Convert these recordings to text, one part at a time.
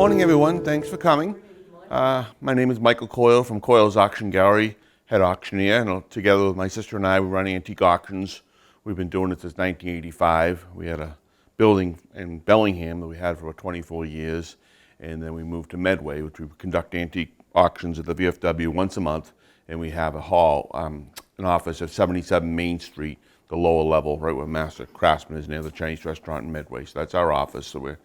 morning, everyone. Thanks for coming. My name is Michael Coyle from Coyle's Auction Gallery, head auctioneer, and together with my sister and I, we run antique auctions. We've been doing it since 1985. We had a building in Bellingham that we had for 24 years, and then we moved to Medway, which we conduct antique auctions at the VFW once a month, and we have a hall, an office at 77 Main Street, the lower level, right where Master Craftsman is near the Chinese restaurant in Medway. So that's our office. So we're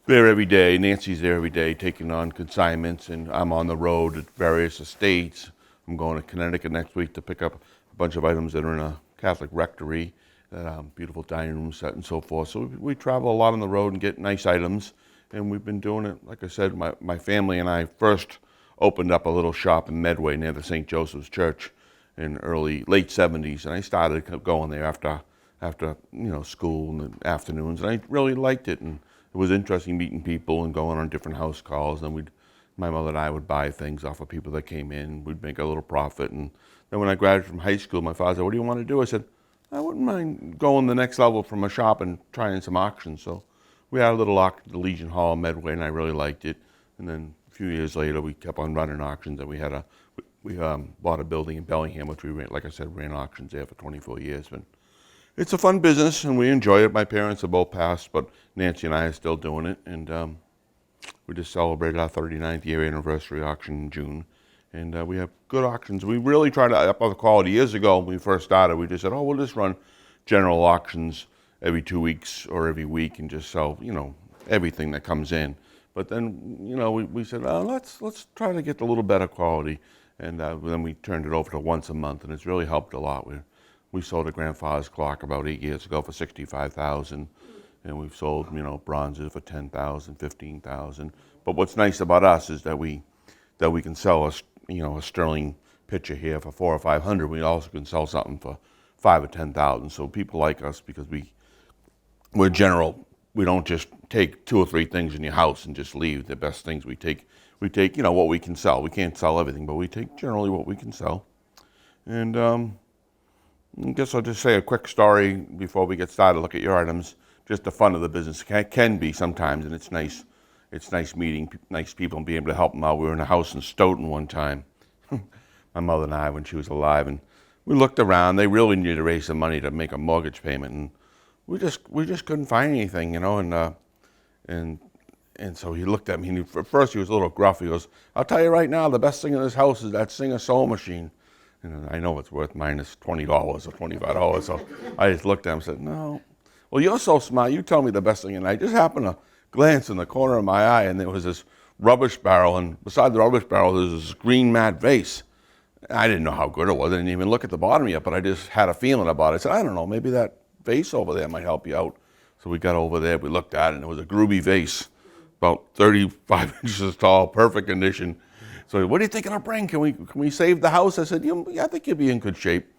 there every day. Nancy's there every day taking on consignments, and I'm on the road at various estates. I'm going to Connecticut next week to pick up a bunch of items that are in a Catholic rectory, beautiful dining room set and so forth. So we travel a lot on the road and get nice items, and we've been doing it. Like I said, my family and I first opened up a little shop in Medway near the St. Joseph's Church in late 70s, and I started going there after school in the afternoons, and I really liked it, and it was interesting meeting people and going on different house calls. And my mother and I would buy things off of people that came in. We'd make a little profit. And then when I graduated from high school, my father said, "What do you want to do?" I said, "I wouldn't mind going the next level from a shop and trying some auctions." So we had a little auction at the Legion Hall in Medway, and I really liked it. And then a few years later, we kept on running auctions, and we bought a building in Bellingham, which we ran, like I said, ran auctions there for 24 years. But it's a fun business, and we enjoy it. My parents are both passed, but Nancy and I are still doing it. And we just celebrated our 39th year anniversary auction in June. And we have good auctions. We really tried to up the quality. Years ago, when we first started, we just said, we'll just run general auctions every 2 weeks or every week and just sell, everything that comes in. But then, we said, let's try to get a little better quality. And then we turned it over to once a month, and it's really helped a lot. We sold a grandfather's clock about 8 years ago for $65,000, and we've sold, bronzes for $10,000, $15,000. But what's nice about us is that we can sell a sterling picture here for $400 or $500. We also can sell something for $5,000 or $10,000. So people like us because we're general. We don't just take 2 or 3 things in your house and just leave. The best things we take what we can sell. We can't sell everything, but we take generally what we can sell. And I guess I'll just say a quick story before we get started. Look at your items. Just the fun of the business can be sometimes, and it's nice. It's nice meeting nice people and being able to help them out. We were in a house in Stoughton one time, my mother and I, when she was alive, and we looked around. They really needed to raise some money to make a mortgage payment, and we just couldn't find anything, And so he looked at me, and at first he was a little gruff. He goes, "I'll tell you right now, the best thing in this house is that Singer sewing machine." And I know it's worth minus $20 or $25. So I just looked at him and said, "No." "Well, you're so smart. You tell me the best thing." And I just happened to glance in the corner of my eye, and there was this rubbish barrel. And beside the rubbish barrel, there was this green mat vase. I didn't know how good it was. I didn't even look at the bottom yet, but I just had a feeling about it. I said, "I don't know, maybe that vase over there might help you out." So we got over there. We looked at it, and it was a Groovy vase, about 35 inches tall, perfect condition. So, "What are you thinking of bringing? Can we save the house?" I said, "I think you'll be in good shape."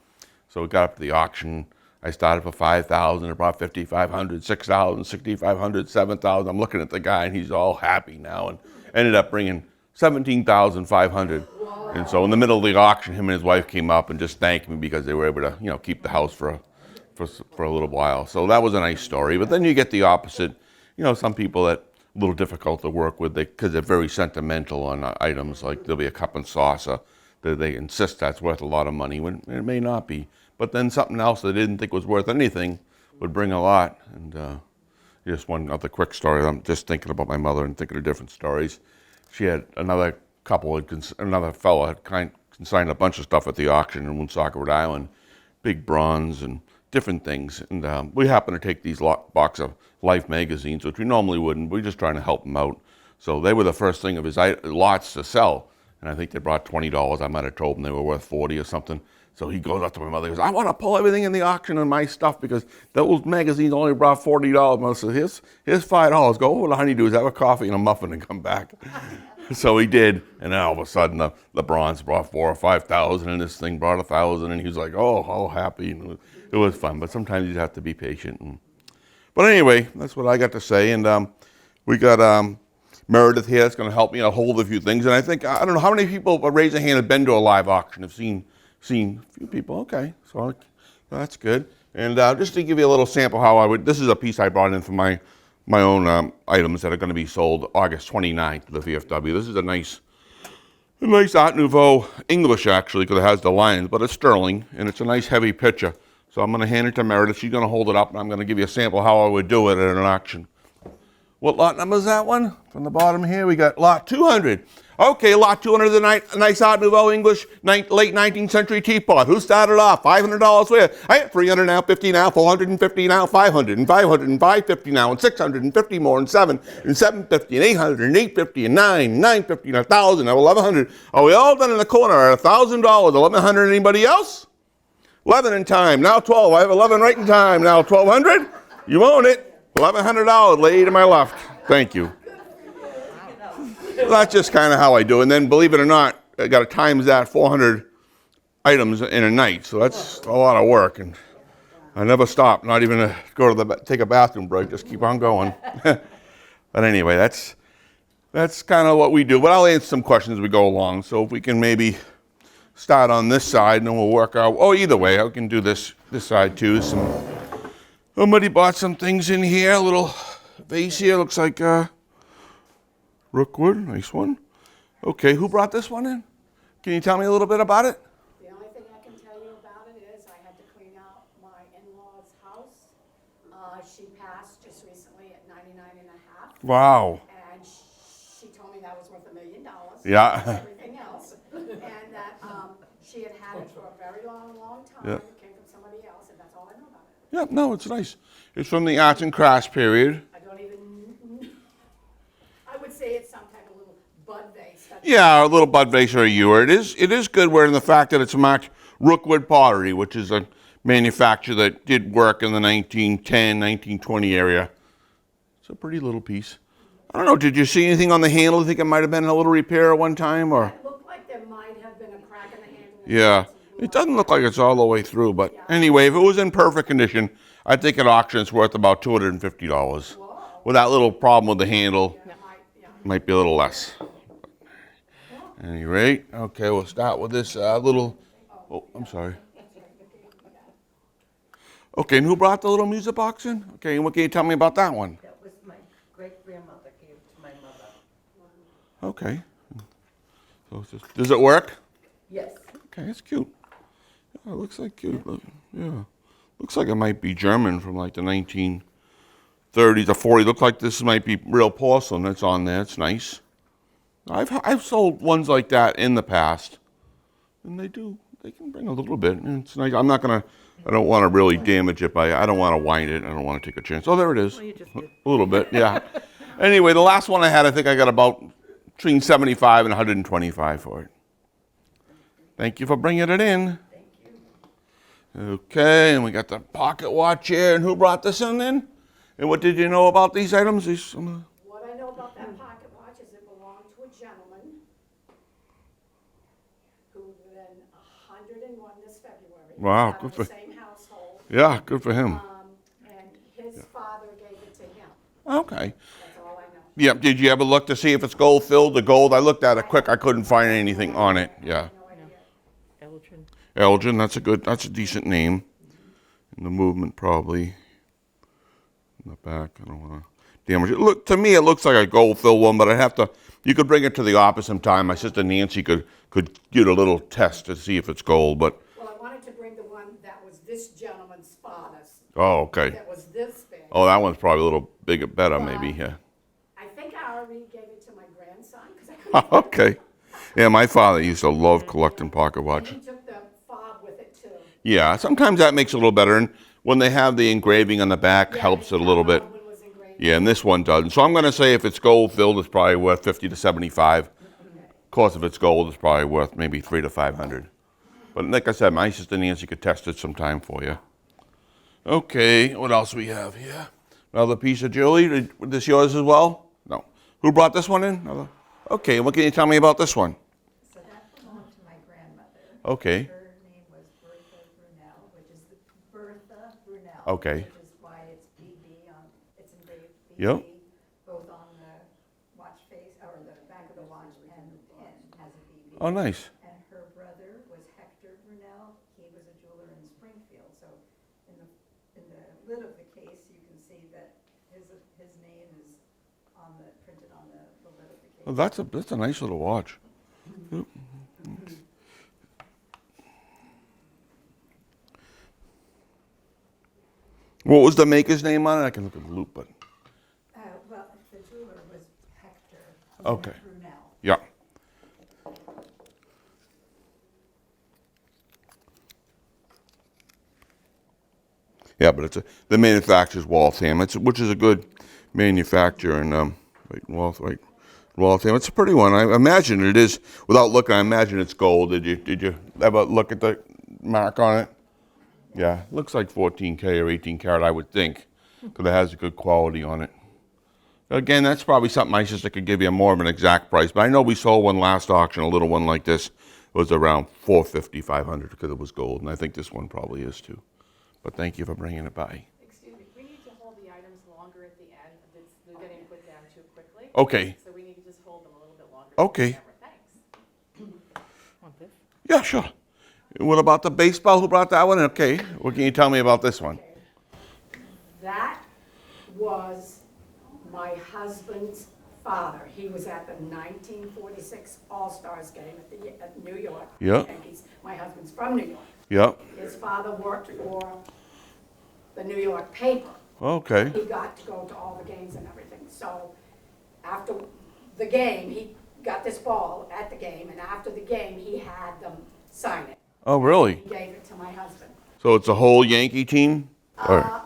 So we got up to the auction. I started for $5,000. I brought $5,500, $6,000, $6,500, $7,000. I'm looking at the guy, and he's all happy now, and ended up bringing $17,500. And so in the middle of the auction, him and his wife came up and just thanked me because they were able to, keep the house for a little while. So that was a nice story. But then you get the opposite. Some people that a little difficult to work with because they're very sentimental on items. Like there'll be a cup and saucer that they insist that's worth a lot of money when it may not be. But then something else they didn't think was worth anything would bring a lot. And just one other quick story. I'm just thinking about my mother and thinking of different stories. She had another fellow had consigned a bunch of stuff at the auction in Woonsocket, Rhode Island, big bronze and different things. And we happened to take these box of Life magazines, which we normally wouldn't. We're just trying to help him out. So they were the first thing of his lots to sell. And I think they brought $20. I might have told him they were worth $40 or something. So he goes up to my mother. He goes, "I want to pull everything in the auction and my stuff because those magazines only brought $40. Mother said, here's $5. Go over to Honeydews, have a coffee and a muffin and come back." So he did. And then all of a sudden the bronze brought $4,000 or $5,000 and this thing brought $1,000. And he was like, all happy. And it was fun. But sometimes you have to be patient. But anyway, that's what I got to say. And we got Meredith here that's going to help me hold a few things. And I think, I don't know how many people, raise a hand, have been to a live auction, have seen a few people. Okay, so that's good. And just to give you a little sample how this is a piece I brought in for my own items that are going to be sold August 29th to the VFW. This is a nice Art Nouveau English, actually, because it has the lions, but it's sterling, and it's a nice heavy picture. So I'm going to hand it to Meredith. She's going to hold it up, and I'm going to give you a sample how I would do it at an auction. What lot number is that one? From the bottom here, we got lot 200. Okay, lot 200 is a nice Art Nouveau English late 19th century teapot. Who started off? $500 where? I got 300 now, 50 now, 450 now, 500 and 500 and 550 now, and 650 more, and 7 and 750 and 800 and 850 and 950 and 1,000 and 1,100. Are we all done in the corner at $1,000? 1,100? Anybody else? 11 in time. Now 12. I have 11 right in time. Now 1,200. You own it. $1,100 lady to my left. Thank you. Well, that's just kind of how I do. And then, believe it or not, I got to times that 400 items in a night. So that's a lot of work. And I never stop, not even to go to take a bathroom break. Just keep on going. But anyway, that's kind of what we do. But I'll answer some questions as we go along. So if we can maybe start on this side, and then we'll work out. Oh, either way, I can do this side too. Somebody bought some things in here. A little vase here. Looks like Rookwood. Nice one. Okay, who brought this one in? Can you tell me a little bit about it? The only thing I can tell you about it is I had to clean out my in-law's house. She passed just recently at 99 and a half. Wow. And she told me that was worth $1 million. Yeah. Everything else. And that she had it for a very long time. Yeah. It came from somebody else, and that's all I know about it. Yeah, no, it's nice. It's from the arts and crafts period. I would say it's some type of little bud vase. Yeah, a little bud vase or a ewer. It is good where in the fact that it's marked Rookwood Pottery, which is a manufacturer that did work in the 1910, 1920 area. It's a pretty little piece. I don't know, did you see anything on the handle? You think it might have been a little repair at one time? Or? It looked like there might have been a crack in the handle. Yeah, it doesn't look like it's all the way through, but anyway, if it was in perfect condition, I think at auction it's worth about $250. Whoa. With that little problem with the handle, might be a little less. At any rate, okay, we'll start with this little, oh, I'm sorry. Okay, and who brought the little music box in? Okay, and what can you tell me about that one? That was my great-grandmother gave to my mother. Okay. So does it work? Yes. Okay, it's cute. Yeah, it looks like cute. Yeah. Looks like it might be German from like the 1930s or 40s. Looks like this might be real porcelain that's on there. It's nice. I've sold ones like that in the past, and they can bring a little bit. And it's nice. I don't want to really damage it I don't want to wind it. I don't want to take a chance. Oh, there it is. Well, you just did. A little bit, yeah. Anyway, the last one I had, I think I got about between 75 and 125 for it. Thank you for bringing it in. Thank you. Okay, and we got the pocket watch here. And who brought this in then? And what did you know about these items? What I know about that pocket watch is it belonged to a gentleman who would have been 101 this February. Wow, Out good of for the same household. Yeah, good for him. And his father gave it to him. Okay. That's all I know. Yeah, did you ever look to see if it's gold filled? The gold, I looked at it quick. I couldn't find anything on it. Yeah. No idea. Elgin. Elgin, that's a decent name. And the movement probably in the back. I don't want to damage it. To me, it looks like a gold filled one, but you could bring it to the office sometime. My sister Nancy could get a little test to see if it's gold, but. Well, I wanted to bring the one that was this gentleman's father's. Oh, okay. That was this big. Oh, that one's probably a little better, maybe, yeah. I think I already gave it to my grandson because I couldn't. Okay. Yeah, my father used to love collecting pocket And watches. he took the fob with it too. Yeah, sometimes that makes it a little better, and when they have the engraving on the back, helps it a little bit. One was engraved. Yeah, and this one doesn't. So I'm going to say if it's gold filled, it's probably worth 50 to 75. Of course, if it's gold, it's probably worth maybe 300 to 500. But like I said, my sister Nancy could test it sometime for you. Okay, what else we have here? Another piece of jewelry. Is this yours as well? No. Who brought this one in? Another? Okay, what can you tell me about this one? So that belonged to my grandmother. Okay. Her name was Bertha Brunel, which is Bertha Brunel. Okay. Which is why it's BB on, it's engraved BB. Yep. Both on the watch face, or the back of the watch, and the pin has a BB. Oh, nice. And her brother was Hector Brunel. He was a jeweler in Springfield. So in the lid of the case, you can see that his name is printed on the lid of the case. Oh, that's a nice little watch. Yep. What was the maker's name on it? I can look at the loop, but Well, the jeweler was Hector. Okay. Brunel. yeah. Yeah, but the manufacturer's Waltham, which is a good manufacturer in Waltham. It's a pretty one. I imagine it is. Without looking, I imagine it's gold. Did you ever look at the mark on it? Yeah, looks like 14K or 18 karat, I would think, because it has a good quality on it. Again, that's probably something my sister could give you more of an exact price. But I know we sold one last auction, a little one like this. It was around 450, 500 because it was gold, and I think this one probably is too. But thank you for bringing it by. Excuse me, we need to hold the items longer at the end. They're getting put down too quickly. Okay. So we need to just hold them a little bit longer. Okay. Thanks. Want this? Yeah, sure. What about the baseball? Who brought that one? Okay. What can you tell me about this one? That was my husband's father. He was at the 1946 All-Stars game at New York. Yeah. Yankees. My husband's from New York. Yeah. His father worked for the New York paper. Okay. He got to go to all the games and everything. So after the game, he got this ball at the game, and after the game, he had them sign it. Oh, really? He gave it to my husband. So it's a whole Yankee team? Or,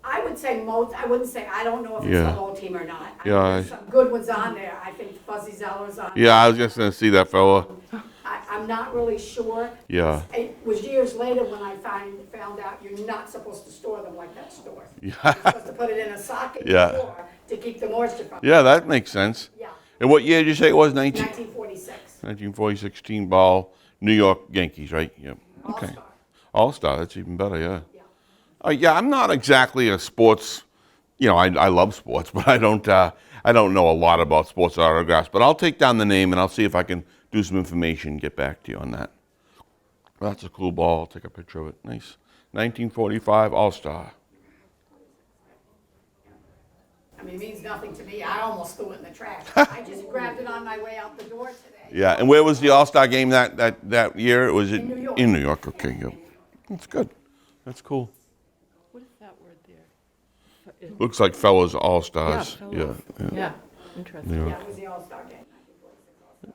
I would say most, I wouldn't say, I don't know if it's Yeah. the whole team or not. I mean, Yeah, there's some good ones on there. I think Fuzzy Zeller's on there. yeah, I was just going to see that fella. I'm not really sure. Yeah. It was years later when I found out you're not supposed to store them like that store. Yeah. You're supposed to put it in a socket Yeah. drawer to keep the moisture from it. Yeah, that makes sense. Yeah, And what year did you say it was? 1946. 1946 team ball, New York Yankees, right? Yep. Okay. All-Star. All-Star, that's even better, yeah. Yeah. Yeah, I'm not exactly a sports, I love sports, but I don't know a lot about sports autographs. But I'll take down the name and I'll see if I can do some information and get back to you on that. That's a cool ball. I'll take a picture of it. Nice. 1945 All-Star. I mean, it means nothing to me. I almost threw it in the trash. I just grabbed it on my way out the door today. Yeah, and where was the All-Star game that year? Was it In New York. in New York? Okay, yep. That's good. That's cool. What is that word there? Looks like fellas All-Stars. fellows. Yeah. Yeah, interesting. Yeah. Yeah, it was the All-Star game, 1946 All-Star.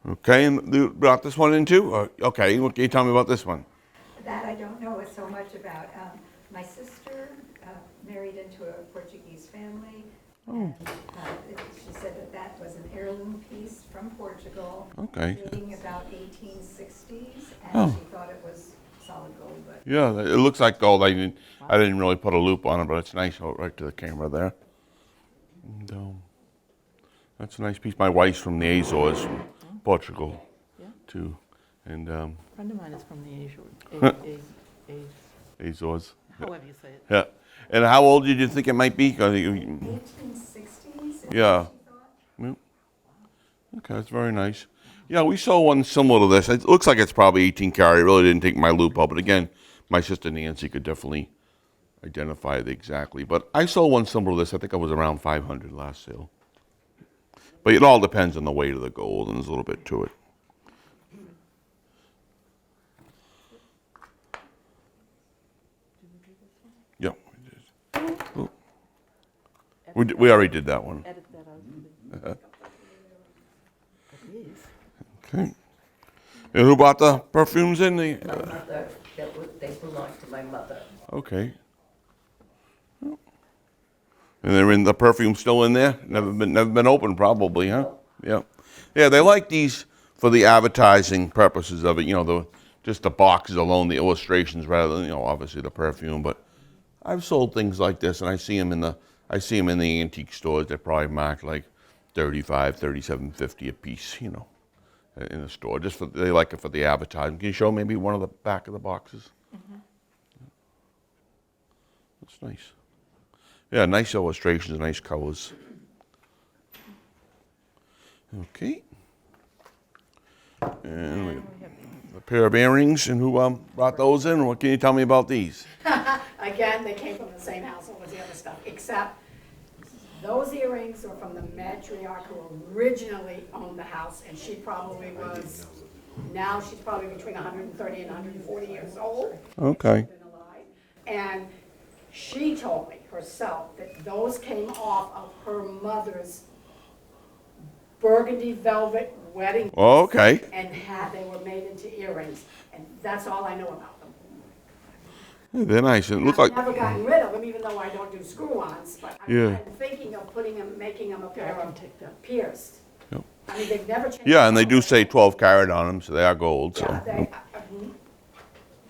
Okay, and you brought this one in too? Okay, what can you tell me about this one? That I don't know so much about. My sister married into a Portuguese family. And, she said that was an heirloom piece from Portugal. Okay. Dating about 1860s, and Oh. she thought it was solid gold, but Yeah, it looks like gold. I didn't really put a loop on it, but it's nice right to the camera there. And, that's a nice piece. My wife's from the Azores, from Portugal, Yeah. too. And A friend of mine is from the Azores. however you say it. Yeah. And how old did you think it might be? 1860s. Yeah. She thought. Okay, that's very nice. Yeah, we saw one similar to this. It looks like it's probably 18 karat. I really didn't take my loop out, but again, my sister Nancy could definitely identify it exactly. But I saw one similar to this. I think I was around 500 last sale. But it all depends on the weight of the gold, and there's a little bit to it. Yeah, we did. Oh. We already did that one. Edit that out. These. Okay. And who bought the perfumes in? My mother, they belong to my mother. Okay. And they're in the perfume still in there? Never been opened probably, huh? Yeah. Yeah, they like these for the advertising purposes of it, just the boxes alone, the illustrations rather than, obviously the perfume, but I've sold things like this and I see them in the antique stores. They're probably marked like $35, $37.50 a piece, in the store. They like it for the advertising. Can you show maybe one of the back of the boxes? Mm-hmm. That's nice. Yeah, nice illustrations, nice colors. Okay. And we And we have A pair of earrings, and who brought those in? What can you tell me about these? Again, they came from the same household as the other stuff, except those earrings are from the matriarch who originally owned the house, and she probably was, now she's probably between 130 and 140 years old. Okay. Been alive. And she told me herself that those came off of her mother's burgundy velvet wedding. Okay. And they were made into earrings, and that's all I know about them. They're nice. It look like. I've never gotten rid of them, even though I don't do screw-ons, but Yeah. I'm thinking of putting them, making them a pair I can of take that. pierced. Yep. I mean, they've never changed. Yeah, and they do say 12 karat on them, so they are gold. So. Yeah,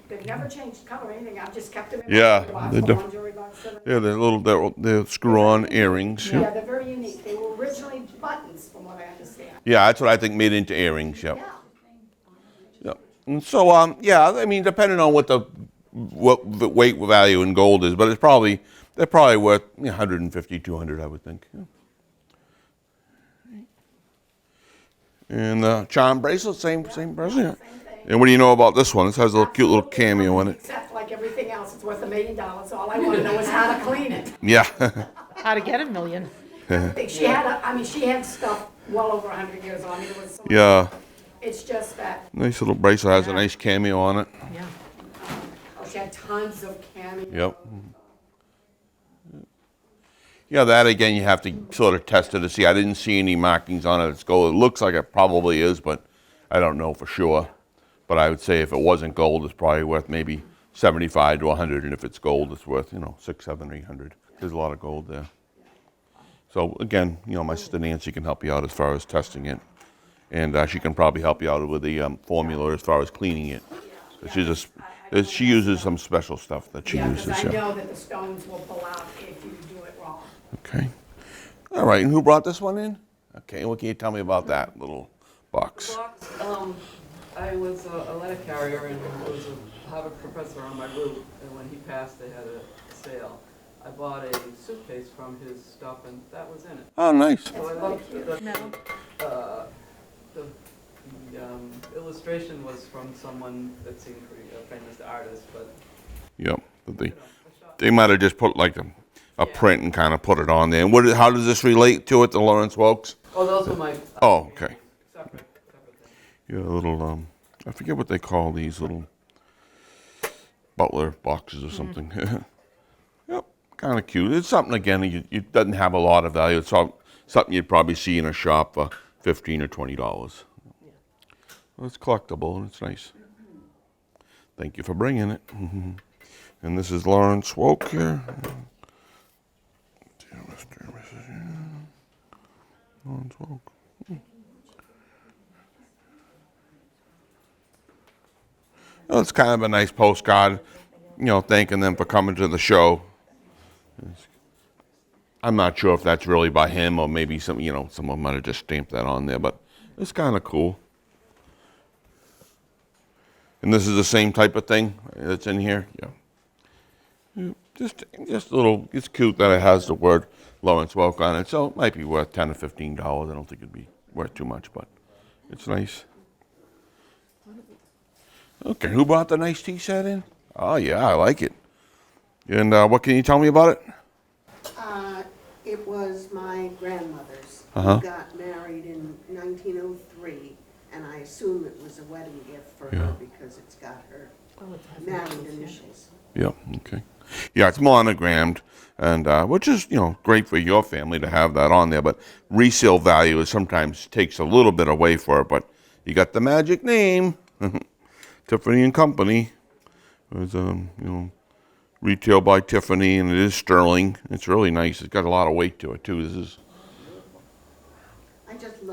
they've never changed color or anything, I've just kept them in my Yeah, jewelry box, they're the diff- one jewelry box. Yeah, they're screw-on earrings. Yeah, Yeah. they're very unique, they were originally buttons, from what I understand. Yeah, that's what I think made into earrings. Yep. Yeah. Yep. And so, yeah, I mean, depending on what the weight value in gold is, but they're probably worth 150, 200, I would think. Yeah. And the charm bracelet, same bracelet. Yeah. Same thing. And what do you know about this one? This has a little cute little cameo in it. Except like everything else, it's worth $1 million, all I want to know is how to clean it. Yeah. How to get $1 million. She had, she had stuff well over 100 years old, I mean, it was so. Yeah. It's just that, Nice little bracelet, has a nice cameo on it. Yeah. she had tons of cameos. Yep. Yeah, that again, you have to sort of test it to see. I didn't see any markings on it. It's gold. It looks like it probably is, but I don't know for sure. But I would say if it wasn't gold, it's probably worth maybe 75 to 100, and if it's gold, it's worth 600, 700, 800. There's a lot of gold there. So again, my sister Nancy can help you out as far as testing it, and she can probably help you out with the formula as far as cleaning it. She uses some special stuff that she Yeah, uses. because I know that the stones will pull out if you do it wrong. Okay. All right, and who brought this one in? Okay, what can you tell me about that little box? Box, I was a letter carrier and there was a Harvard professor on my route, and when he passed, they had a sale. I bought a suitcase from his stuff, and that was in it. Oh, nice. So I love the illustration was from someone that seemed pretty famous artist, but Yep. a shot. They might have just put like a print and kind of put it on there. And how does this relate to it, the Lawrence Welks? Oh, those were my. Oh, okay. Separate things. Yeah, a little, I forget what they call these little butler boxes or something. Yep, kind of cute. It's something, again, it doesn't have a lot of value. It's something you'd probably see in a shop for $15 or $20. Well, it's collectible and it's nice. Thank you for bringing it. And this is Lawrence Welk here. Dear Mr. and Mrs. Lawrence Welk. Well, it's kind of a nice postcard, thanking them for coming to the show. I'm not sure if that's really by him or maybe someone might have just stamped that on there, but it's kind of cool. And this is the same type of thing that's in here? Yeah. Just a little, it's cute that it has the word Lawrence Welk on it, so it might be worth $10 or $15. I don't think it'd be worth too much, but it's nice. Okay, who brought the nice tea set in? Oh, yeah, I like it. And what can you tell me about it? It was my grandmother's. Uh-huh. Who got married in 1903, and I assume it was a wedding gift for her because it's got her married initials. Yep, okay. Yeah, it's monogrammed, and which is, great for your family to have that on there, but resale value sometimes takes a little bit away for it, but you got the magic name, Tiffany and Company. It was, retail by Tiffany, and it is sterling. It's really nice. It's got a lot of weight to it, too. This is... I just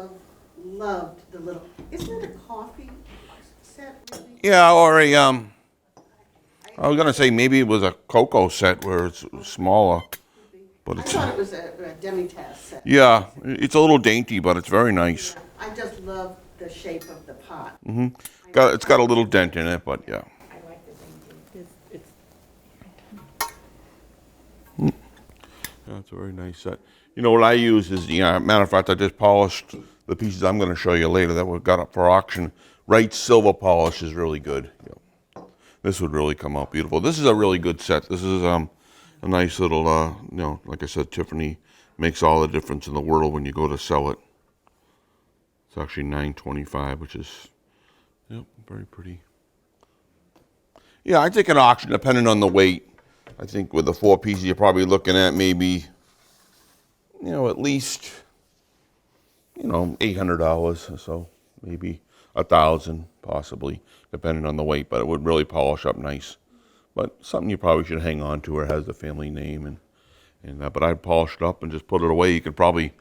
loved the little, isn't it a coffee set, really? Yeah, or a, I was going to say maybe it was a cocoa set where it's smaller, but I it's... thought it was a demi-tasse set. Yeah, it's a little dainty, but it's very nice. I just love the shape of the pot. It's got a little dent in it, but yeah. I like the dainty. It's Yeah, it's a very nice set. What I use is, matter of fact, I just polished the pieces I'm going to show you later that we got up for auction right silver polish is really good. Yep. This would really come out beautiful. This is a really good set. This is a nice little, like I said, Tiffany makes all the difference in the world when you go to sell it. It's actually $9.25, which is, yep, very pretty. Yeah, I think an auction, depending on the weight, I think with the 4 pieces, you're probably looking at maybe, at least, $800 or so, maybe $1,000 possibly, depending on the weight, but it would really polish up nice. But something you probably should hang on to, or has the family name, but I'd polish it up and just put it away. You could probably,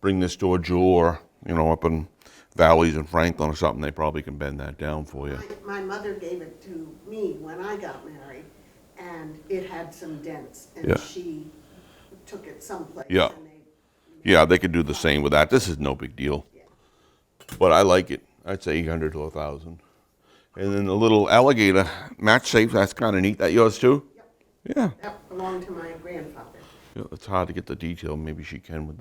bring this to a jeweler, up in Valleys in Franklin or something. They probably can bend that down for you. My mother gave it to me when I got married, and it had some dents, and Yeah. she took it someplace. Yeah. And Yeah, they could do the same with that. This is no big deal. But I like it. I'd say 800 to 1,000. And then the little alligator match safe, that's kind of neat. That yours too? Yep. Yeah. That belonged to my grandfather. Yeah, it's hard to get the detail. Maybe she can with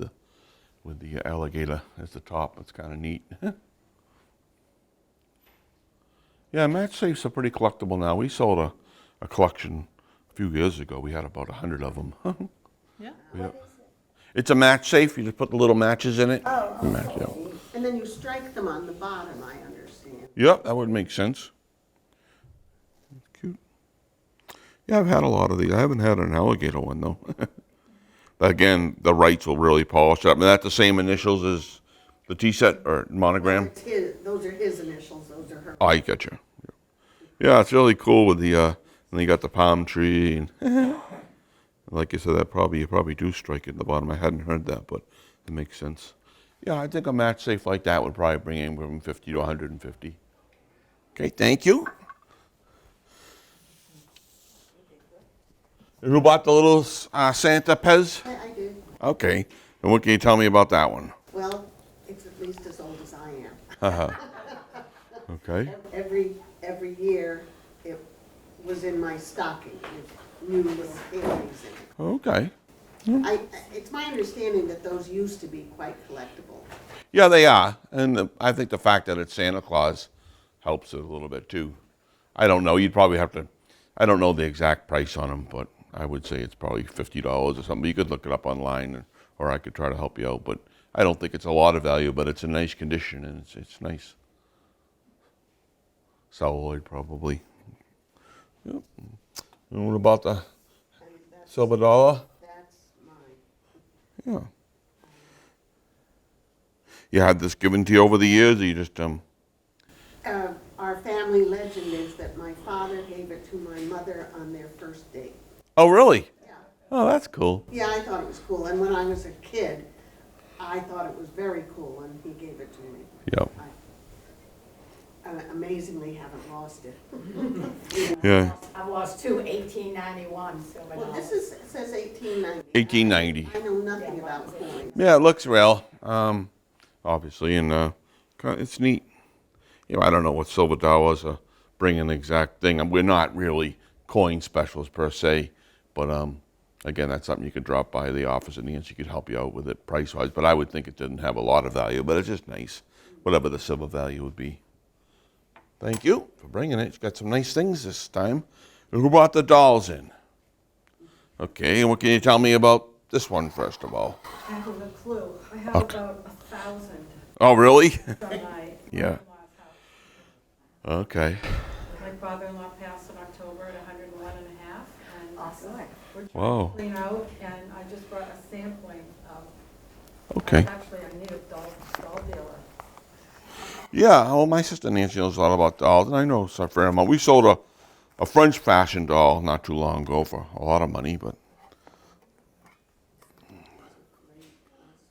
the alligator as the top. It's kind of neat. Yeah, match safes are pretty collectible now. We sold a collection a few years ago. We had about 100 of them. Yeah. Yeah. It's a match safe. You just put the little matches in it. Oh, match, yeah. And then you strike them on the bottom, I understand. Yep, that would make sense. Cute. Yeah, I've had a lot of these. I haven't had an alligator one though. Again, the Wrights will really polish it up. And that's the same initials as the T-set or monogram? Those are his initials, those are her. Oh, I get you. Yeah, it's really cool with the, and you got the palm tree. And like you said, you probably do strike it at the bottom. I hadn't heard that, but it makes sense. Yeah, I think a match safe like that would probably bring in from 50 to 150. Okay, thank you. And who bought the little Santa Pez? I did. Okay, and what can you tell me about that one? Well, it's at least as old as I am. Okay. Every year, it was in my stocking with new little families in it. Okay. It's my understanding that those used to be quite collectible. Yeah, they are, and I think the fact that it's Santa Claus helps it a little bit too. I don't know. You'd probably have to. I don't know the exact price on them, but I would say it's probably $50 or something. You could look it up online, or I could try to help you out. But I don't think it's a lot of value, but it's in nice condition and it's nice. Celluloid probably. Yep. And what about the And that's- silver dollar? That's mine. Yeah. You had this given to you over the years, or you just Our family legend is that my father gave it to my mother on their first date. Oh, really? Yeah. Oh, that's cool. Yeah, I thought it was cool, and when I was a kid, I thought it was very cool, and he gave it to me. Yep. I amazingly haven't lost it. Yeah. I've lost two 1891 silver Well, dollars. it says 1890. 1890. I know nothing about coins. Yeah, it looks real, obviously, and it's neat. I don't know what silver dollars bring an exact thing. We're not really coin specialists per se, but again, that's something you could drop by the office and Nancy could help you out with it price-wise. But I would think it didn't have a lot of value, but it's just nice, whatever the silver value would be. Thank you for bringing it. It's got some nice things this time. And who brought the dolls in? Okay, and what can you tell me about this one first of all? I have a clue. I have Okay. about 1,000 Oh, really? from my Yeah. mother-in-law's house. Okay. My father-in-law passed in October at 101 and a half, and we're trying Wow. to clean out, and I just brought a sampling of, Okay. actually, I need a doll dealer. Yeah, well, my sister Nancy knows a lot about dolls, and I know a fair amount. We sold a French fashion doll not too long ago for a lot of money, but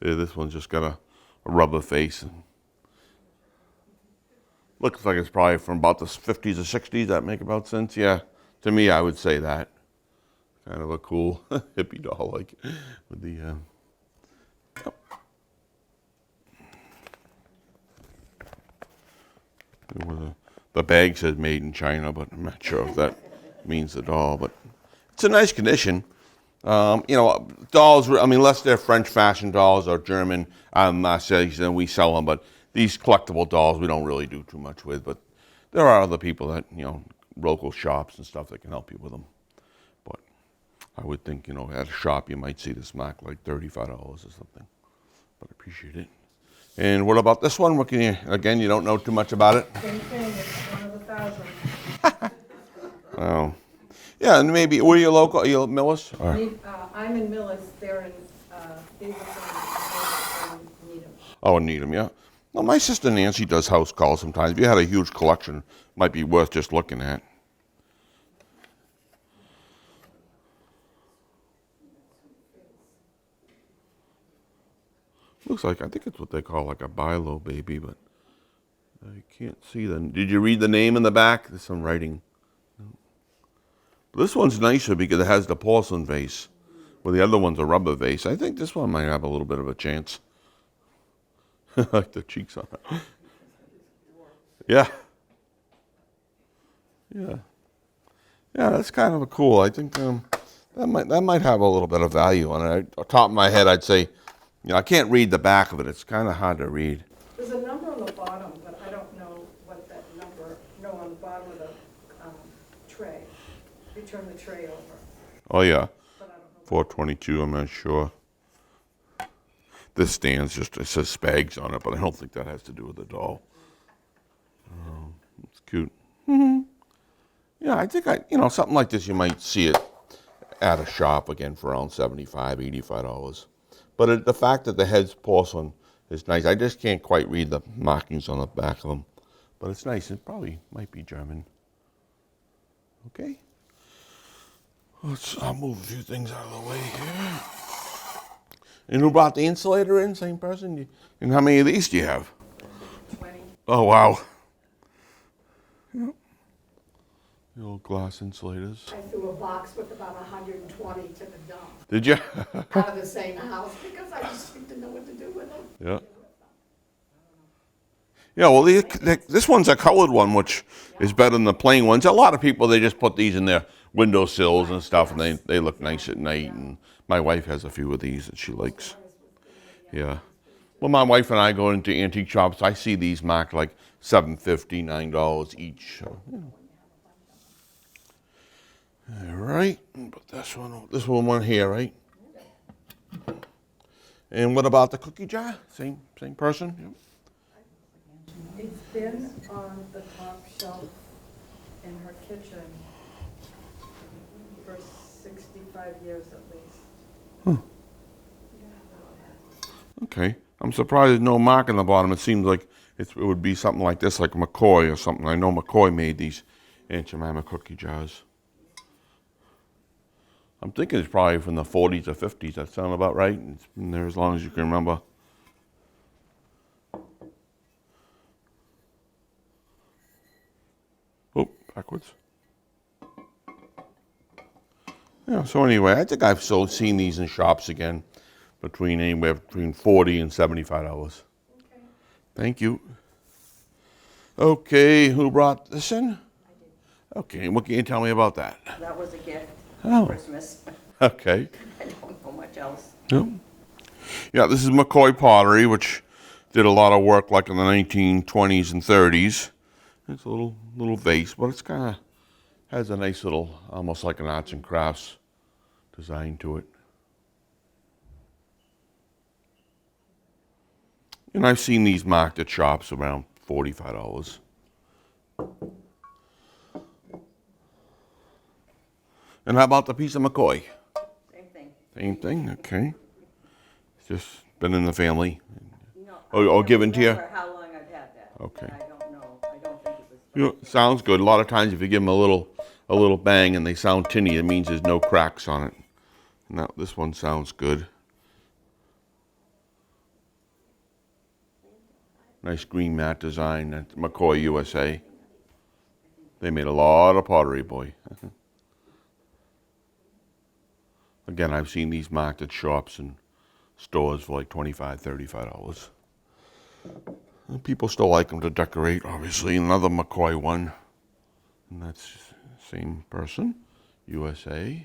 yeah, this one's just got a rubber face. And looks like it's probably from about the 50s or 60s. That make about sense? Yeah, to me, I would say that. Kind of a cool hippie doll, like with the. The bag says made in China, but I'm not sure if that means the doll. But it's a nice condition. Dolls, unless they're French fashion dolls or German, then we sell them. But these collectible dolls we don't really do too much with, but there are other people that, local shops and stuff that can help you with them. But I would think, at a shop you might see this mark like $35 or something. But I appreciate it. And what about this one? What can you, again, you don't know too much about it? Same thing, it's one of 1,000. Oh. Yeah, and maybe, were you local? Are you Millis? Or? I'm in Millis, they're in, Davidson, and Needham. Oh, Needham, yeah. Well, my sister Nancy does house calls sometimes. If you had a huge collection, it might be worth just looking at. Looks like, I think it's what they call like a Bilo baby, but I can't see them. Did you read the name in the back? There's some writing. This one's nicer because it has the porcelain vase, where the other one's a rubber vase. I think this one might have a little bit of a chance. Like the cheeks on it. Yeah. Yeah. Yeah, that's kind of a cool. I think that might have a little bit of value on it. Off the top of my head, I'd say, I can't read the back of it. It's kind of hard to read. There's a number on the bottom, but I don't know what that number, no, on the bottom of the tray. You turn the tray over, Oh yeah, but I don't know. 422. I'm not sure. This stand's just, it says Spags on it, but I don't think that has to do with the doll. It's cute. Yeah, I think something like this you might see it at a shop again for around $75, $85. But the fact that the head's porcelain is nice. I just can't quite read the markings on the back of them, but it's nice. It probably might be German. Okay. I'll move a few things out of the way here. And who brought the insulator in? Same person? And how many of these do you have? 20. Oh, wow. Yep. The old glass insulators. I threw a box with about 120 to the dump, Did you? out of the same house, because I just didn't know what to do with them. Yeah. Yeah, well, this one's a colored one, which is better than the plain ones. A lot of people, they just put these in their windowsills and stuff, and they look nice at night. And my wife has a few of these that she likes. Yeah. Well, my wife and I go into antique shops. I see these marked like $7.50, $9 each. So, All right. Put this one here, right? And what about the cookie jar? Same person? Yep. It's been on the top shelf in her kitchen for 65 years at least. Okay. I'm surprised there's no mark on the bottom. It seems like it would be something like this, like McCoy or something. I know McCoy made these Aunt Jemima cookie jars. I'm thinking it's probably from the 40s or 50s. That sound about right? It's been there as long as you can remember. Oh, backwards. Yeah, so anyway, I think I've still seen these in shops again anywhere between $40 and $75. Okay. Thank you. Okay, who brought this in? I did. Okay, what can you tell me about that? That was a gift Oh. for Christmas. Okay. I don't know much else. Yep. Yeah, this is McCoy pottery, which did a lot of work like in the 1920s and 30s. It's a little vase, but it's kind of has a nice little, almost like an arts and crafts design to it. And I've seen these marked at shops around $45. And how about the piece of McCoy? Same thing. Same thing, okay. It's just been in the family. No, Oh, I given to you? don't remember how long I've had that. Okay. But I don't know. I don't think it was. You know, sounds good. A lot of times if you give them a little bang and they sound tinny, it means there's no cracks on it. Now this one sounds good. Nice green mat design at McCoy USA. They made a lot of pottery, boy. Again, I've seen these marked at shops and stores for like $25, $35. And people still like them to decorate, obviously. Another McCoy one. And that's the same person, USA.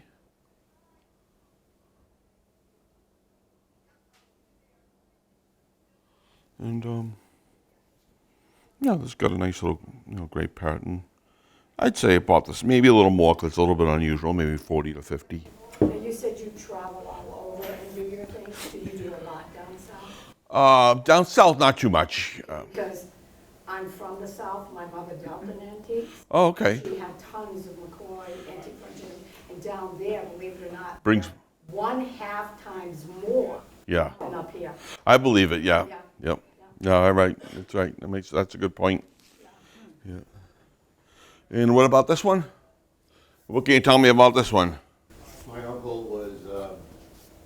And Yeah, this got a nice little, gray pattern. I'd say about this, maybe a little more because it's a little bit unusual, maybe 40 to 50. Now, you said you travel all over and do your things. Do you do a lot down south? Down south, not too much. Because I'm from the south, my mother dealt in antiques. Oh, okay. She had tons of McCoy antique furniture, and down there, believe it or not, Brings, 1/2 times more yeah. than up here. I believe it, yeah. Yeah. Yep. No, all right. That's right. That's a good point. Yeah. And what about this one? What can you tell me about this one? My uncle was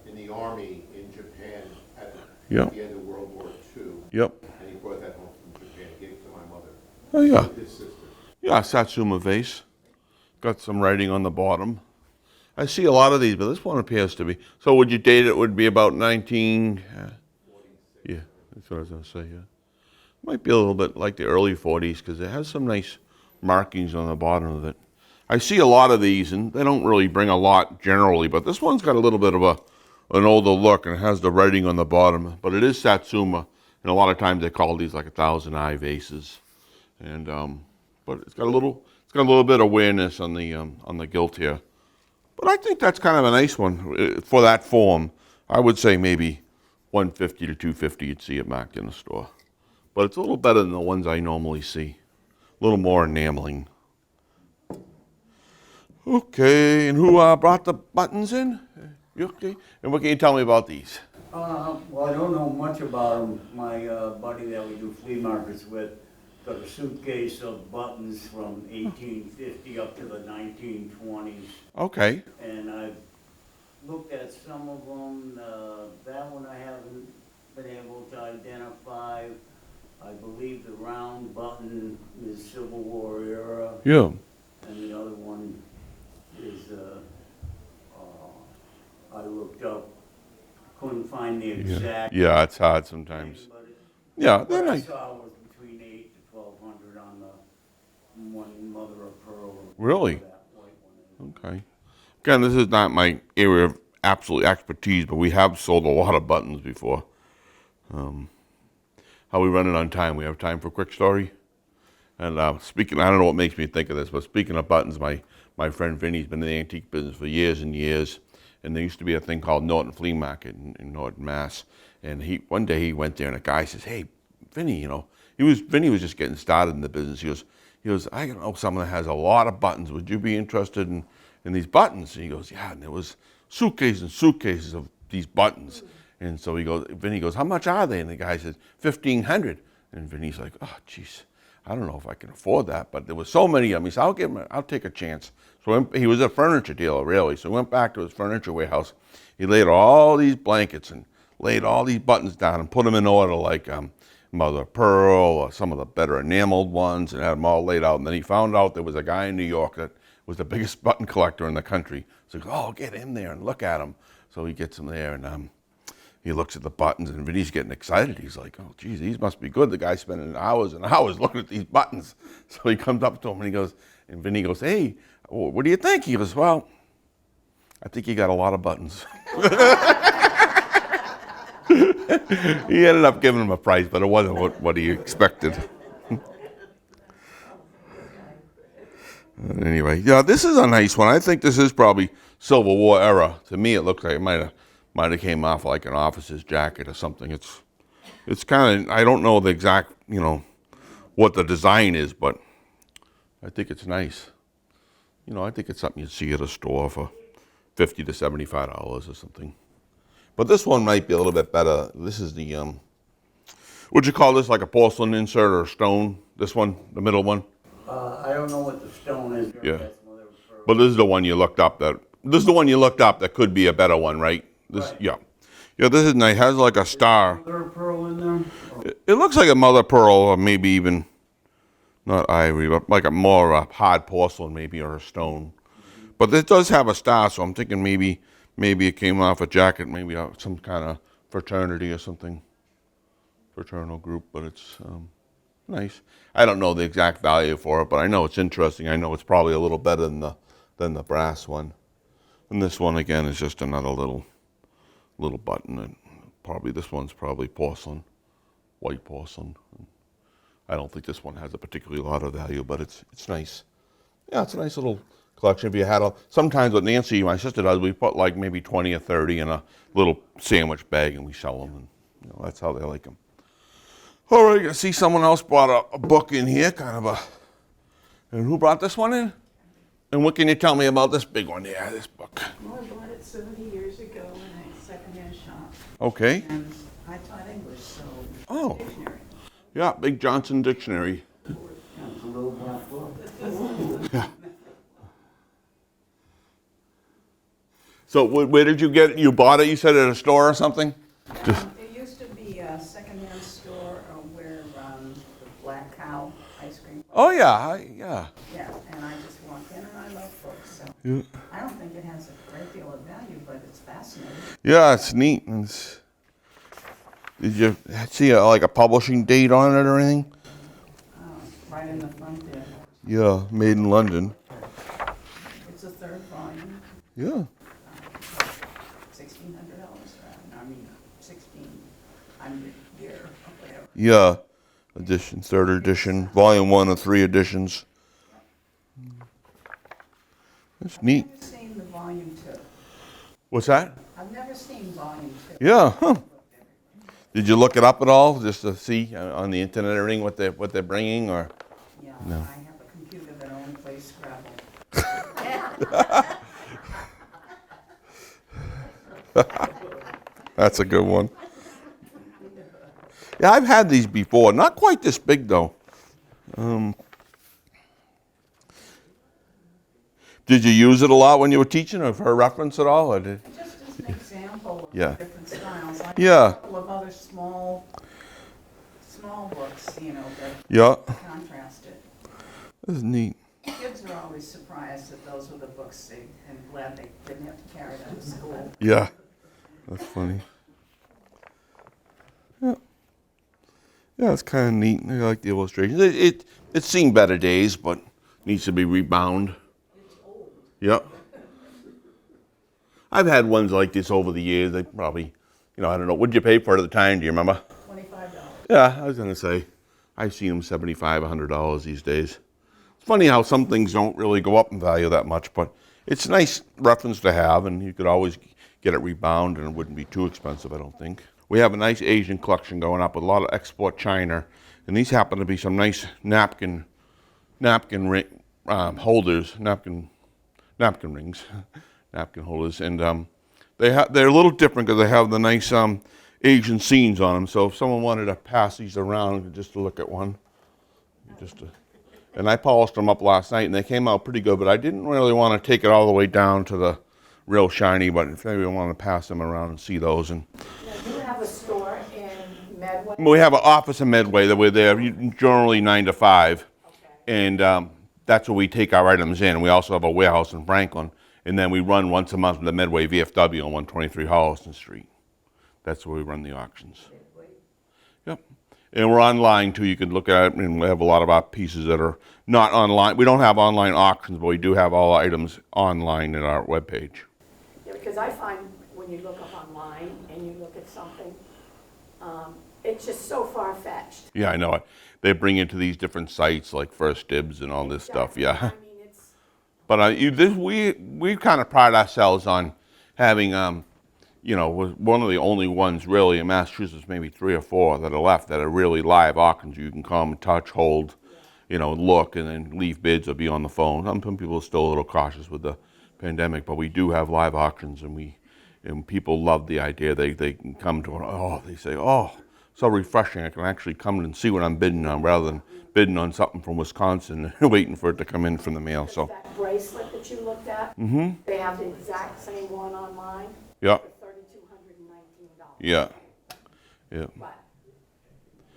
in the army in Japan at Yep. the end of World War II, Yep. and he brought that home from Japan, gave it to my mother, Oh, yeah. his sister. Yeah, Satsuma vase. Got some writing on the bottom. I see a lot of these, but this one appears to be. So would you date it would be about 19... yeah, that's what I was going to say, yeah. Might be a little bit like the early 40s because it has some nice markings on the bottom of it. I see a lot of these, and they don't really bring a lot generally, but this one's got a little bit of an older look, and it has the writing on the bottom. But it is Satsuma, and a lot of times they call these like 1,000-eye vases. And but it's got a little bit of awareness on the gilt here. But I think that's kind of a nice one for that form. I would say maybe 150 to 250 you'd see it marked in the store. But it's a little better than the ones I normally see. A little more enameling. Okay, and who brought the buttons in? You okay? And what can you tell me about these? Well, I don't know much about them. My buddy that we do flea markets with got a suitcase of buttons from 1850 up to the 1920s. Okay. And I've looked at some of them. That one I haven't been able to identify. I believe the round button is Civil War era. Yeah. And the other one is, I looked up, couldn't find the exact. Yeah, it's hard sometimes. But it- Yeah, what they're I nice. saw was between 8 to 1,200 on the one mother of pearl. Really? That white one. Okay. Again, this is not my area of absolute expertise, but we have sold a lot of buttons before. How we running on time? We have time for a quick story? And speaking, I don't know what makes me think of this, but speaking of buttons, my friend Vinny's been in the antique business for years and years. And there used to be a thing called Norton Flea Market in Norton, Mass. And one day he went there and a guy says, "Hey, Vinny, Vinny was just getting started in the business. He goes, I know someone that has a lot of buttons. Would you be interested in these buttons?" And he goes, "Yeah." And there was suitcases and suitcases of these buttons. And so Vinny goes, "How much are they?" And the guy says, $1,500. And Vinny's like, "Oh, geez, I don't know if I can afford that." But there was so many of them. He said, I'll take a chance. So he was a furniture dealer, really. So he went back to his furniture warehouse. He laid all these blankets and laid all these buttons down and put them in order, like mother of pearl or some of the better enameled ones, and had them all laid out. And then he found out there was a guy in New York that was the biggest button collector in the country. So he goes, "Oh, get in there and look at them." So he gets him there, and he looks at the buttons, and Vinny's getting excited. He's like, "Oh, geez, these must be good." The guy's spending hours and hours looking at these buttons. So he comes up to him, and Vinny goes, "Hey, what do you think?" He goes, "Well, I think you got a lot of buttons." He ended up giving him a price, but it wasn't what he expected. Anyway, yeah, this is a nice one. I think this is probably Civil War era. To me, it looks like it might have came off like an officer's jacket or something. It's kind of, I don't know the exact, what the design is, but I think it's nice. I think it's something you'd see at a store for $50 to $75 or something. But this one might be a little bit better. This is the, would you call this like a porcelain insert or a stone? This one, the middle one? I don't know what the stone is. Yeah. That's mother of pearl. But this is the one you looked up. This is the one you looked up that could be a better one, right? Right. Yeah. Yeah, this is nice. It has like a star. Mother of pearl in there? Or- It looks like a mother pearl, or maybe even not ivory, but like a more hard porcelain, maybe, or a stone. But this does have a star, so I'm thinking maybe it came off a jacket, maybe some kind of fraternity or something, fraternal group. But it's nice. I don't know the exact value for it, but I know it's interesting. I know it's probably a little better than the brass one. And this one again is just another little button. And this one's probably porcelain, white porcelain. I don't think this one has a particularly lot of value, but it's nice. Yeah, it's a nice little collection. If you had sometimes what Nancy, my sister, does, we put like maybe 20 or 30 in a little sandwich bag and we sell them, and that's how they like them. All right, I see someone else brought a book in here, and who brought this one in? And what can you tell me about this big one? Yeah, this book. Well, I bought it 70 years ago in a secondhand shop. Okay. And I taught English, so Oh. dictionary. Yeah, Big Johnson Dictionary. It's a little black book. Yeah. So where did you get it? You bought it, you said, at a store or something? Just, It used to be a secondhand store where the Black Cow ice cream. oh, yeah, yeah. Yeah, and I just walked in and I love books, so Yeah. I don't think it has a great deal of value, but it's fascinating. Yeah, it's neat. Did you see like a publishing date on it or anything? Right in the front there. Yeah, made in London. It's a third volume, Yeah. $1,600. I mean, 1,600 year or whatever. Yeah. Edition, third edition, volume 1 of 3 editions. That's neat. I've never seen the volume 2. What's that? I've never seen volume 2. Yeah. Huh. Did you look it up at all, just to see on the internet or anything what they're bringing, or? Yeah, No. I have a computer that only plays Scrabble. That's a good one. Yeah, I've had these before. Not quite this big though. Did you use it a lot when you were teaching, or for reference at all? Or did? Just as an example of Yeah. different styles. I have Yeah. a couple of other small books, that Yeah. contrast it. That's neat. Kids are always surprised that those were the books and glad they didn't have to carry them to school. Yeah. That's funny. Yeah. Yeah, it's kind of neat. I like the illustrations. It's seen better days, but needs to be rebound. It's old. Yep. I've had ones like this over the years. They probably, I don't know. What did you pay for it at the time? Do you remember? $25. Yeah, I was going to say, I've seen them $75, $100 these days. It's funny how some things don't really go up in value that much, but it's a nice reference to have, and you could always get it rebound, and it wouldn't be too expensive, I don't think. We have a nice Asian collection going up with a lot of export china, and these happen to be some nice napkin holders, napkin rings, napkin holders, and they're a little different because they have the nice Asian scenes on them. So if someone wanted to pass these around just to look at one, and I polished them up last night and they came out pretty good, but I didn't really want to take it all the way down to the real shiny, but if anyone wanted to pass them around and see those. And Now, do you have a store in Medway? we have an office in Medway that we're there generally 9 to 5, and that's where we take our items in. We also have a warehouse in Franklin, and then we run once a month in the Medway VFW on 123 Holliston Street. That's where we run the auctions. Yep. And we're online too. You can look at it, and we have a lot of our pieces that are not online. We don't have online auctions, but we do have all items online at our webpage. Yeah, because I find when you look up online and you look at something, it's just so far-fetched. Yeah, I know it. They bring you to these different sites like First Dibs and all this stuff. Yeah. I mean, it's, But we kind of pride ourselves on having, was one of the only ones really in Massachusetts, maybe 3 or 4 that are left that are really live auctions. You can come, touch, hold, look, and then leave bids or be on the phone. Some people are still a little cautious with the pandemic, but we do have live auctions, and people love the idea. They can come to they say, so refreshing. I can actually come and see what I'm bidding on rather than bidding on something from Wisconsin and waiting for it to come in from the mail. So that bracelet that you looked at, they have the exact same one online yeah, for $3,219. yeah, yeah, But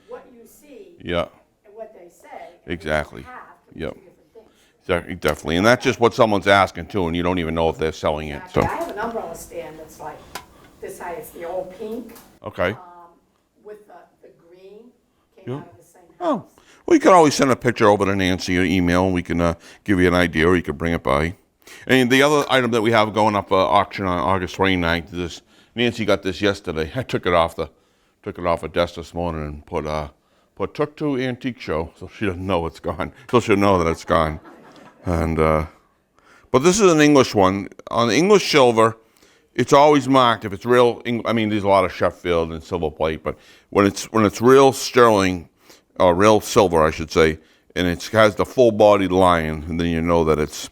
what you see yeah, and what they say, and exactly. what you have could be Yep. two different things. Definitely, and that's just what someone's asking too, and you don't even know if they're selling it. So Actually, I have an umbrella stand that's like this high. It's the old pink okay. with the green came Yeah. out of the same Oh, house. well, you can always send a picture over to Nancy or email, and we can give you an idea, or you can bring it by. And the other item that we have going up auction on August 29th is this. Nancy got this yesterday. I took it off a desk this morning and put took to antique show, so she doesn't know it's gone. So she'll know that it's gone. And but this is an English one. On the English silver, it's always marked if it's real. I mean, there's a lot of Sheffield and silver plate, but when it's real sterling, or real silver, I should say, and it has the full-bodied lion, and then you know that it's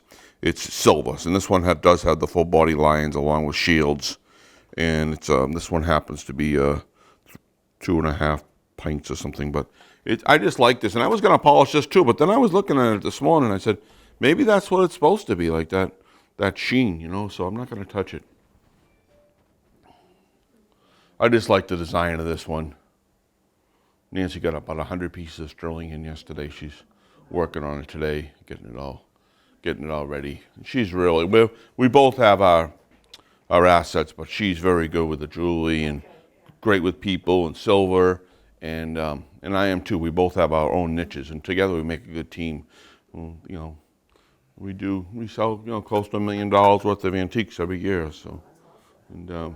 silver. And this one does have the full-body lions along with shields, and it's this one happens to be 2.5 pints or something. But I just like this, and I was going to polish this too, but then I was looking at it this morning, and I said, maybe that's what it's supposed to be, like that sheen, you know, so I'm not going to touch it. I just like the design of this one. Nancy got about 100 pieces of sterling in yesterday. She's working on it today, getting it all ready. And she's really, we both have our assets, but she's very good with the jewelry and great with people and silver, and I am too. We both have our own niches, and together we make a good team. You know, we sell, you know, close to $1 million worth of antiques every year. So, and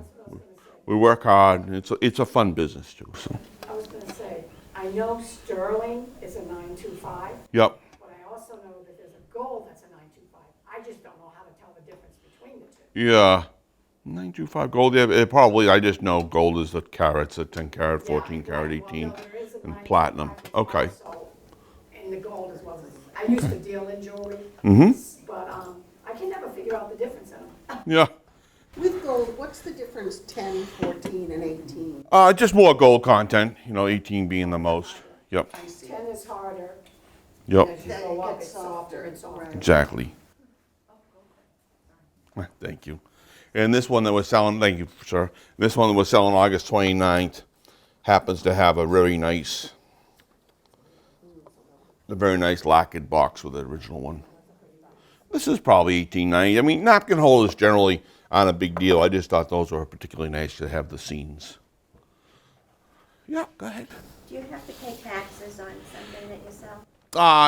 we work hard, and it's a fun business too. So. I was gonna say, I know sterling is a 925. Yep. But I also know that there's a gold that's a 925. I just don't know how to tell the difference between the two. Yeah. 925 gold. Yeah, I just know gold is the carats, a 10 carat, 14 carat, 18, and platinum. Okay. So, and the gold as well. I used to deal in jewelry, but I can never figure out the difference in them. Yeah. With gold, what's the difference 10, 14, and 18? Just more gold content, you know, 18 being the most. Yep. I see. 10 is harder. Yep. As you go up, it's softer and softer. Exactly. Thank you. And this one that was selling, thank you, sir. This one that was selling August 29th happens to have a very nice lacquered box with the original one. This is probably $18.90. I mean, napkin holders generally aren't a big deal. I just thought those were particularly nice to have the scenes. Yeah, go ahead. Do you have to pay taxes on something that you sell?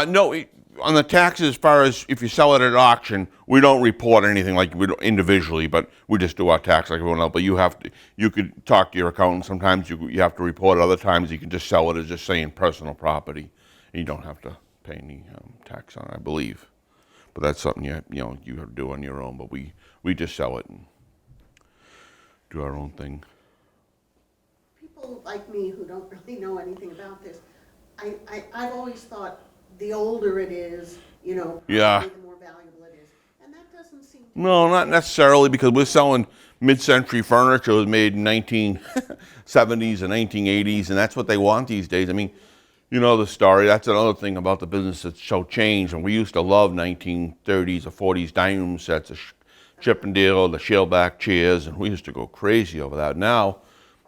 No, on the taxes, as far as if you sell it at auction, we don't report anything like we do individually, but we just do our tax like everyone else. But you could talk to your accountant. Sometimes you have to report it. Other times you can just sell it as just saying personal property. And you don't have to pay any tax on it, I believe. But that's something you have to do on your own. But we just sell it and do our own thing. People like me who don't really know anything about this, I've always thought the older it is, you know, Yeah. the more valuable it is. And that doesn't seem to No, not necessarily, because we're selling mid-century furniture. It was made in 1970s and 1980s, and that's what they want these days. I mean, you know the story. That's another thing about the business that's so changed. And we used to love 1930s or 40s dining room sets, the Chippendale, the shaleback chairs, and we used to go crazy over that. Now,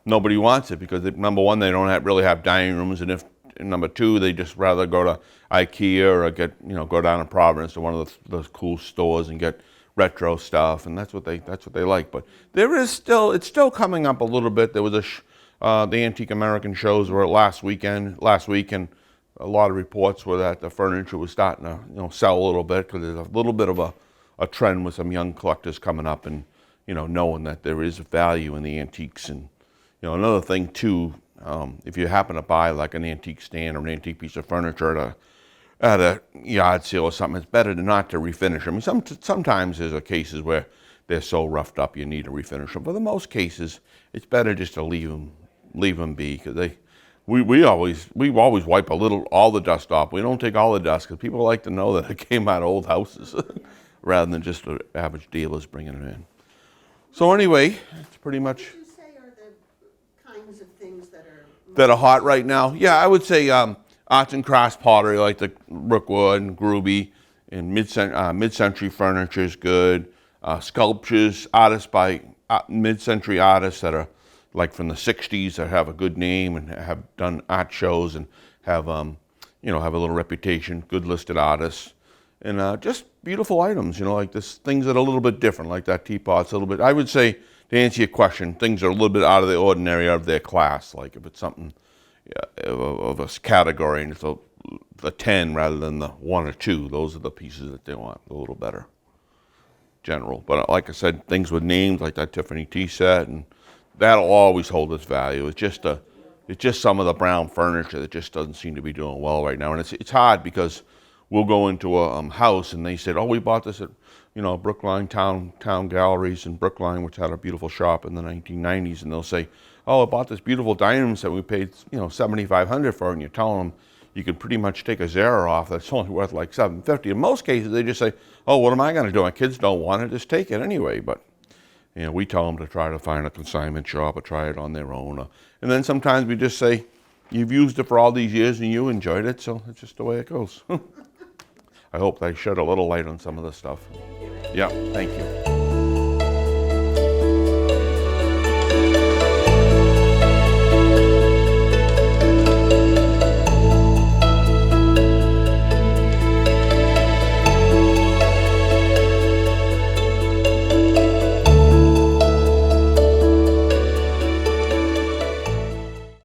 nobody wants it because, number one, they don't really have dining rooms, and number two, they just rather go to IKEA or go down to Providence to one of those cool stores and get retro stuff, and that's what they like. But it's still coming up a little bit. There was the Antique American shows were last week, and a lot of reports were that the furniture was starting to sell a little bit because there's a little bit of a trend with some young collectors coming up and knowing that there is value in the antiques. And another thing too, if you happen to buy like an antique stand or an antique piece of furniture at a yard sale or something, it's better not to refinish them. I mean, sometimes there's cases where they're so roughed up you need to refinish them. But in most cases, it's better just to leave them be, because we always wipe all the dust off. We don't take all the dust because people like to know that it came out of old houses rather than just the average dealers bringing it in. So anyway, it's pretty much. What would you say are the kinds of things that are hot right now? Yeah, I would say arts and crafts pottery, like the Rookwood and Groovy, and mid-century furniture is good. Sculptures, artists by mid-century artists that are like from the 60s that have a good name and have done art shows and have have a little reputation, good listed artists. And just beautiful items, like this, things that are a little bit different, like that teapot's a little bit, I would say, to answer your question, things are a little bit out of the ordinary, out of their class. Like if it's something of a category and it's the 10 rather than the 1 or 2, those are the pieces that they want, a little better general. But like I said, things with names like that Tiffany tea set, and that'll always hold its value. It's just It's just some of the brown furniture that just doesn't seem to be doing well right now. And it's hard because we'll go into a house and they said, oh, we bought this at, you know, Brookline Town Galleries in Brookline, which had a beautiful shop in the 1990s. And they'll say, oh, I bought this beautiful dining room set we paid, you know, $7,500 for it. And you're telling them you can pretty much take a zero off. That's only worth like $750. In most cases, they just say, oh, what am I going to do? My kids don't want it. Just take it anyway. But, you know, we tell them to try to find a consignment shop or try it on their own. And then sometimes we just say, you've used it for all these years and you enjoyed it, so it's just the way it goes. I hope they shed a little light on some of this stuff. Yeah, thank you.